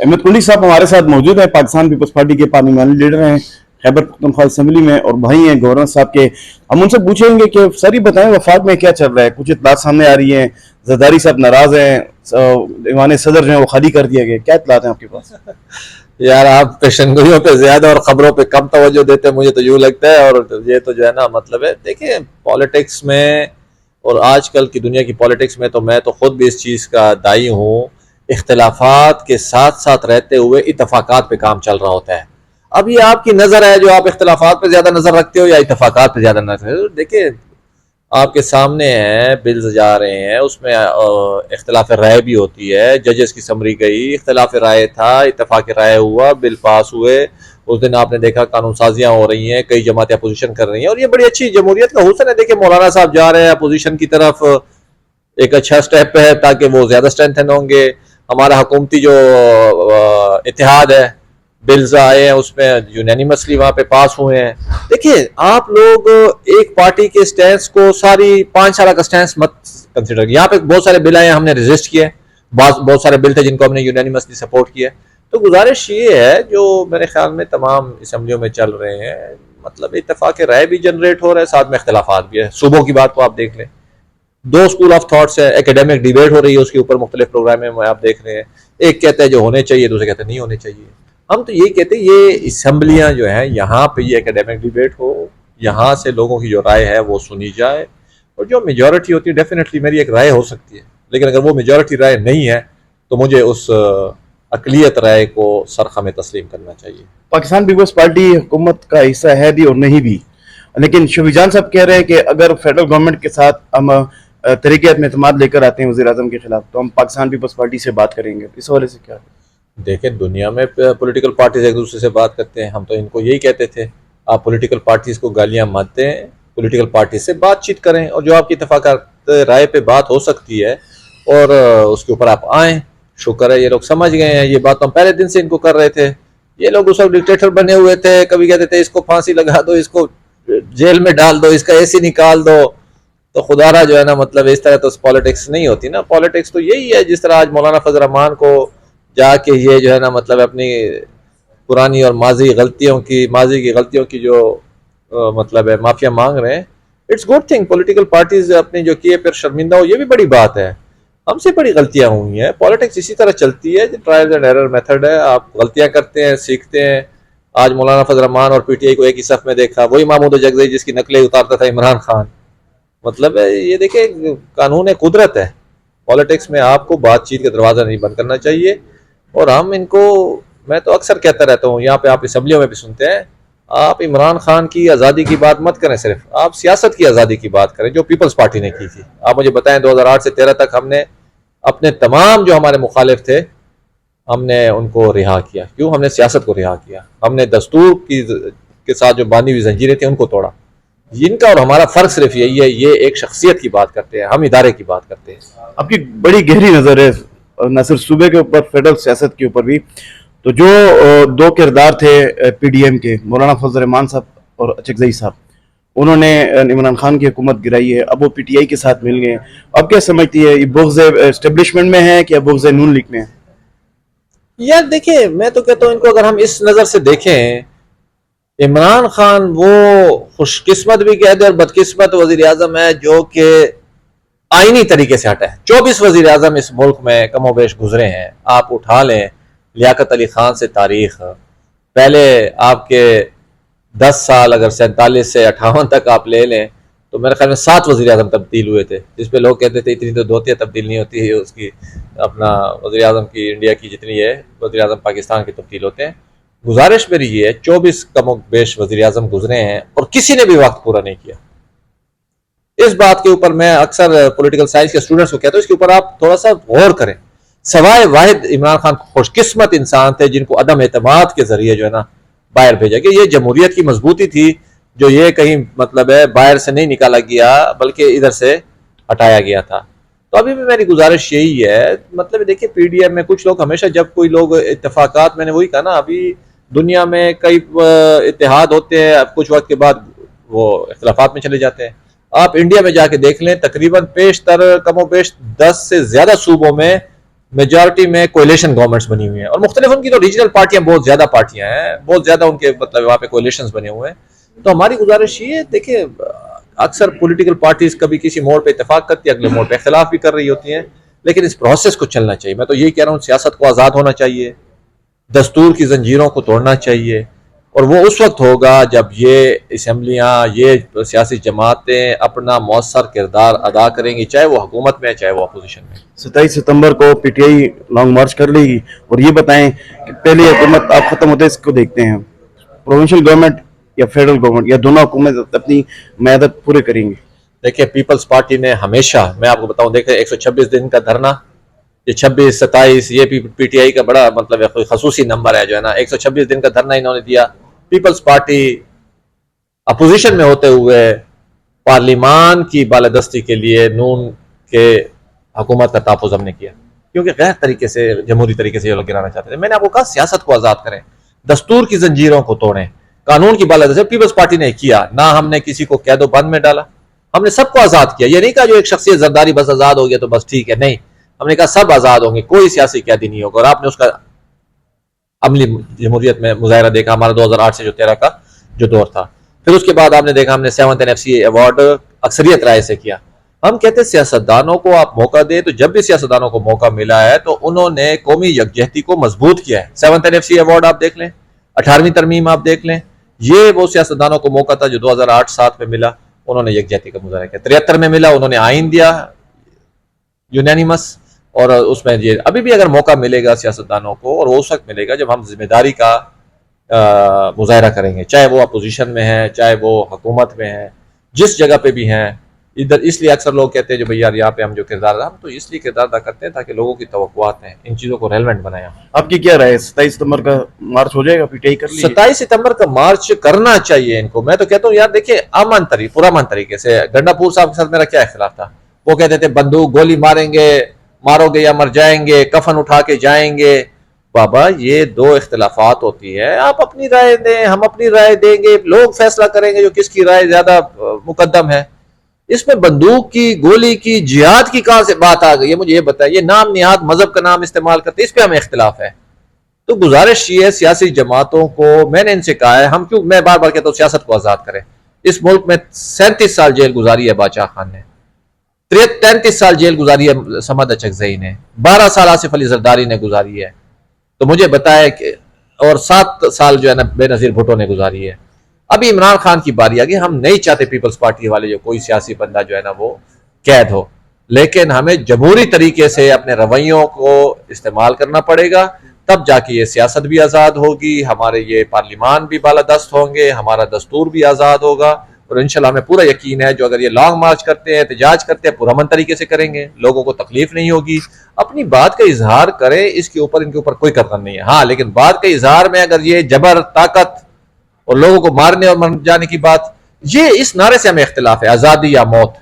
अहमद कुली साहब हमारे साथ मौजूद है, पाकिस्तान पीपल्स पार्टी के पार्लियामानी लीडर हैं खैबर पख्तूनख्वा असेंबली में और भाई हैं गवर्नर साहब के। हम उनसे पूछेंगे कि सर ही बताएं वफाक में क्या चल रहा है। कुछ इतलात सामने आ रही हैं, जरदारी साहब नाराज हैं, दीवान सदर जो है वो खाली कर दिया गया, क्या इतलात हैं आपके पास? यार आप पेशनगोइयों पे ज्यादा और खबरों पे कम तवज्जो देते हैं, मुझे तो यूं लगता है। और ये तो जो है ना मतलब है, देखिए पॉलिटिक्स में और आजकल की दुनिया की पॉलिटिक्स में तो मैं तो खुद भी इस चीज़ का दाई हूँ, इख्तलाफात के साथ साथ रहते हुए इतफाकात पे काम चल रहा होता है। अब ये आपकी नज़र है जो आप इख्तलाफात पे ज़्यादा नज़र रखते हो या इतफाकात पे ज़्यादा नज़र रखते हो। देखिए आपके सामने हैं, बिल्स जा रहे हैं, उसमें इख्तलाफ राय भी होती है, जजेस की समरी गई, इख्तलाफ राय था, इतफाक राय हुआ, बिल पास हुए। उस दिन आपने देखा कानून साजियाँ हो रही हैं, कई जमातें अपोजिशन कर रही हैं और ये बड़ी अच्छी जमहूरियत का हुस्न है। देखिए मौलाना साहब जा रहे हैं अपोजिशन की तरफ, एक अच्छा स्टेप है ताकि वो ज़्यादा स्ट्रेंथन होंगे। हमारा हुकूमती जो इतिहाद है, बिल्स आए हैं उसमें यूनानिमसली वहाँ पे पास हुए हैं। देखिए आप लोग एक पार्टी के स्टैंड को सारी 5 साल का स्टैंड मत कंसिडर। यहाँ पे बहुत सारे बिल आए हमने रजिस्ट किए, बहुत सारे बिल थे जिनको हमने यूनानिमसली सपोर्ट किया। तो गुजारिश ये है जो मेरे ख्याल में तमाम असम्बलियों में चल रहे हैं, मतलब इत्तेफाक राय भी जनरेट हो रहा है, साथ में इख्तलाफात भी है। सूबों की बात को आप देख लें, 2 स्कूल ऑफ थॉट्स है, एकेडमिक डिबेट हो रही है उसके ऊपर मुख्तलिफ प्रोग्राम में आप देख रहे हैं। एक कहता है जो होने चाहिए, दूसरे कहते हैं नहीं होने चाहिए। हम तो यही कहते हैं ये असम्बलियाँ जो हैं यहाँ पे ये एकेडमिक डिबेट हो, यहाँ से लोगों की जो राय है वो सुनी जाए और जो मेजॉरिटी होती है डेफिनेटली मेरी एक राय हो सकती है, लेकिन अगर वो मेजॉरिटी राय नहीं है तो मुझे उस अकलियत राय को सरखा में तस्लीम करना चाहिए। पाकिस्तान पीपल्स पार्टी हुकूमत का हिस्सा है भी और नहीं भी, लेकिन शफीजान साहब कह रहे हैं कि अगर फेडरल गवर्नमेंट के साथ हम तरीक़त में एतमाद लेकर आते हैं वज़ीर आज़म के खिलाफ तो हम पाकिस्तान पीपल्स पार्टी से बात करेंगे। इस हवाले से क्या? देखें दुनिया में पॉलिटिकल पार्टीज एक दूसरे से बात करते हैं, हम तो इनको यही कहते थे आप पॉलिटिकल पार्टीज को गालियां मत दें, पॉलिटिकल पार्टी से बातचीत करें और जो आपकी इत्तेफाक राय पे बात हो सकती है और उसके ऊपर आप आएँ। शुक्र है ये लोग समझ गए हैं, ये बात हम पहले दिन से इनको कर रहे थे। ये लोग उस वक्त डिक्टेटर बने हुए थे, कभी कहते थे इसको फांसी लगा दो, इसको जेल में डाल दो, इसका एसी निकाल दो। तो खुदारा जो है ना मतलब इस तरह तो पॉलिटिक्स नहीं होती ना। पॉलिटिक्स तो यही है जिस तरह आज मौलाना फजल रहमान को जाके ये जो है ना मतलब अपनी पुरानी और माजी की गलतियों की जो मतलब है माफिया मांग रहे हैं। It's good thing political parties अपनी जो किए फिर शर्मिंदा हो, ये भी बड़ी बात है। हमसे बड़ी गलतियां हुई हैं, पॉलिटिक्स इसी तरह चलती है, ट्रायल एंड एरर मेथड है। आप गलतियां करते हैं, सीखते हैं। आज मौलाना फजल रहमान और पीटीआई को एक ही सफ में देखा, वही महमूद जगदई जिसकी नकलें उतारता था इमरान खान। मतलब ये देखिए कानून कुदरत है, पॉलिटिक्स में आपको बातचीत का दरवाज़ा नहीं बंद करना चाहिए। और हम इनको, मैं तो अक्सर कहता रहता हूँ, यहाँ पे आप असम्बलियों में भी सुनते हैं, आप इमरान खान की आज़ादी की बात मत करें, सिर्फ आप सियासत की आज़ादी की बात करें जो पीपल्स पार्टी ने की थी। आप मुझे बताएं 2008 से 13 तक हमने अपने तमाम जो हमारे मुखालिफ थे हमने उनको रिहा किया। क्यों? हमने सियासत को रिहा किया, हमने दस्तूर के साथ जो बांधी हुई जंजीरें थी उनको तोड़ा। इनका और हमारा फर्क सिर्फ यही है, ये एक शख्सियत की बात करते हैं, हम इदारे की बात करते हैं। आपकी बड़ी गहरी नज़र है न सिर्फ सूबे के ऊपर, फेडरल सियासत के ऊपर भी। तो जो 2 किरदार थे पीडीएम के, मौलाना फजल रहमान साहब और अचकजई साहब, उन्होंने इमरान खान की हुकूमत गिराई है, अब वो पीटीआई के साथ मिल गए। अब क्या समझती है, ये बुग़्ज़ एस्टेब्लिशमेंट में है कि बुग़्ज़ नून लीग में है? यार देखिए मैं तो कहता हूँ इनको अगर हम इस नज़र से देखें, इमरान खान वो खुशकिस्मत भी कह दे और बदकिस्मत वज़ीर आज़म है जो कि आईनी तरीके से हटा है। 24 वज़ीर आज़म इस मुल्क में कमोबेश गुजरे हैं। आप उठा लें लियाकत अली खान से तारीख, पहले आपके 10 साल अगर 47 से 58 तक आप ले लें तो मेरे ख्याल में 7 वज़ीर आज़म तब्दील हुए थे, जिसपे लोग कहते थे इतनी तो दोतिया तब्दील नहीं होती है उसकी, अपना वज़ीर आज़म की इंडिया की जितनी है वज़ीर आज़म पाकिस्तान के तब्दील होते हैं। गुजारिश मेरी ये है, 24 कमोबेश वज़ीर आज़म गुजरे हैं और किसी ने भी वक्त पूरा नहीं किया। इस बात के ऊपर मैं अक्सर पॉलिटिकल साइंस के स्टूडेंट्स को कहता हूँ इसके ऊपर आप थोड़ा सा गौर करें। सवाए वाहिद इमरान खान खुशकिस्मत इंसान थे जिनको अदम एतमाद के जरिए जो है ना बाहर भेजा गया। ये जमहूरियत की मजबूती थी जो ये कहीं मतलब है बाहर से नहीं निकाला गया बल्कि इधर से हटाया गया था। तो अभी भी मेरी गुजारिश यही है, मतलब देखिए पीडीएम में कुछ लोग हमेशा, जब कोई लोग इत्तेफाकात, मैंने वही कहा ना, अभी दुनिया में कई इत्तेहाद होते हैं, अब कुछ वक्त के बाद वो इख्तलाफात में चले जाते हैं। आप इंडिया में जाके देख लें, तकरीबन पेशतर कमोबेश 10 से ज्यादा सूबों में मेजॉरिटी में कोलिशन गवर्नमेंट्स बनी हुई हैं और मुख्तलिफ उनकी तो रीजनल पार्टियां बहुत ज़्यादा पार्टियां हैं, बहुत ज़्यादा उनके मतलब वहाँ पे कोलिशंस बने हुए हैं। तो हमारी गुजारिश ये देखिए, अक्सर पॉलिटिकल पार्टीज कभी किसी मोड़ पे इत्तेफाक करती है, अगले मोड़ पे इख्तलाफ भी कर रही होती हैं, लेकिन इस प्रोसेस को चलना चाहिए। मैं तो यही कह रहा हूँ, सियासत को आज़ाद होना चाहिए, दस्तूर की जंजीरों को तोड़ना चाहिए, और वो उस वक्त होगा जब ये असम्बलियाँ, ये सियासी जमातें अपना मौसर किरदार अदा करेंगी, चाहे वो हुकूमत में, चाहे वो अपोजिशन में। 27 सितंबर को पीटीआई लॉन्ग मार्च कर लेगी। और ये बताएं कि पहली हुकूमत आप खत्म होते इसको देखते हैं, प्रोविंशियल गवर्नमेंट या फेडरल गवर्नमेंट या दोनों हुकूमत अपनी मैदत पूरे करेंगी? देखिए, पीपल्स पार्टी ने हमेशा, मैं आपको बताऊं, देखिए 126 दिन का धरना, ये 26, 27, ये पीटीआई का बड़ा मतलब है, कोई खसूसी नंबर है जो है ना। 126 दिन का धरना इन्होंने दिया। पीपल्स पार्टी अपोजिशन में होते हुए पार्लिमान की बालादस्ती के लिए नून के हुकूमत का तहफ़्फ़ुज़ हमने किया, क्योंकि गैर तरीके से, जमहूरी तरीके से ये लोग गिराना चाहते थे। मैंने आपको कहा सियासत को आज़ाद करें, दस्तूर की जंजीरों को तोड़ें, कानून की बालादस्ती पीपल्स पार्टी ने किया ना। हमने किसी को कैदो बंद में डाला, हमने सबको आज़ाद किया। ये नहीं कहा जो एक शख्सियत जरदारी बस आज़ाद हो गया तो बस ठीक है, नहीं, हमने कहा सब आज़ाद होंगे, कोई सियासी कैदी नहीं होगा। और आपने उसका अमली जमहूरियत में मुजाहरा देखा, हमारा 2008 से जो 13 का जो दौर था। फिर उसके बाद आपने देखा हमने 7th NFC अवार्ड अक्सरियत राय से किया। हम कहते हैं सियासतदानों को आप मौका दें, तो जब भी सियासतदानों को मौका मिला है तो उन्होंने कौमी यकजहती को मजबूत किया है। 7th NFC अवार्ड आप देख लें, 18वीं तरमीम आप देख लें, ये वो सियासतदानों को मौका था जो 2008-7 में मिला, उन्होंने यकजहती का मुजाहरा किया। 73 में मिला, उन्होंने आइन दिया यूनानिमस, और उसमें ये अभी भी अगर मौका मिलेगा सियासतदानों को, और वो उस वक्त मिलेगा जब हम जिम्मेदारी का मुजाहरा करेंगे, चाहे वो अपोजिशन में है, चाहे वो हुकूमत में है, जिस जगह पे भी हैं। इधर इसलिए अक्सर लोग कहते हैं जो भाई यार यहाँ पे हम जो किरदार, हम तो इसलिए किरदार अदा करते हैं ताकि लोगों की तवक्कुआत हैं, इन चीज़ों को रेलेवेंट बनाया। आपकी क्या राय है, 27 सितंबर का मार्च हो जाएगा, पीटीआई कर लीजिए? 27 सितंबर का मार्च करना चाहिए इनको। मैं तो कहता हूँ यार देखिए, पुरअमन तरीके से। गंडापुर साहब के साथ मेरा क्या इख्तिलाफ था, वो कहते थे बंदूक गोली मारेंगे, मारोगे या मर जाएंगे, कफन उठा के जाएंगे। बाबा, ये दो इख्तिलाफात होती है, आप अपनी राय दें, हम अपनी राय देंगे, लोग फैसला करेंगे जो किसकी राय ज्यादा मुकद्दम है। इसमें बंदूक की, गोली की, जिहाद की कहां से बात आ गई है, मुझे ये बताइए। नाम निहाद मजहब का नाम इस्तेमाल करते, इस पे हमें इख्तिलाफ है। तो गुजारिश ये है सियासी जमातों को, मैंने इनसे कहा है, हम क्यों, मैं बार बार कहता हूँ सियासत को आजाद करें। इस मुल्क में 37 साल जेल गुजारी है बादशाह खान ने, 33 साल जेल गुजारी है समद अचकजई ने, 12 साल आसिफ अली जरदारी ने गुजारी है, तो मुझे बताया कि, और 7 साल जो है ना बेनजीर भुट्टो ने गुजारी है। अभी इमरान खान की बारी आ गई। हम नहीं चाहते पीपल्स पार्टी वाले जो कोई सियासी बंदा जो है ना वो कैद हो, लेकिन हमें जमहूरी तरीके से अपने रवैयों को इस्तेमाल करना पड़ेगा, तब जाके ये सियासत भी आज़ाद होगी, हमारे ये पार्लिमान भी बालादस्त होंगे, हमारा दस्तूर भी आज़ाद होगा। और इंशाल्लाह हमें पूरा यकीन है जो अगर ये लॉन्ग मार्च करते हैं, एहतजाज करते हैं, पुरअमन तरीके से करेंगे, लोगों को तकलीफ नहीं होगी, अपनी बात का इजहार करें, इसके ऊपर इनके ऊपर कोई करना नहीं है। हाँ, लेकिन बात के इजहार में अगर ये जबर, ताकत और लोगों को मारने और मर जाने की बात, ये इस नारे से हमें इख्तिलाफ है, आज़ादी या मौत।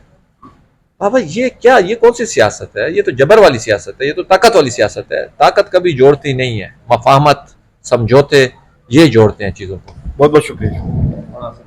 बाबा ये क्या, ये कौन सी सियासत है? ये तो जबर वाली सियासत है, ये तो ताकत वाली सियासत है। ताकत कभी जोड़ती नहीं है, मफाहमत, समझौते, ये जोड़ते हैं चीज़ों को। बहुत बहुत शुक्रिया।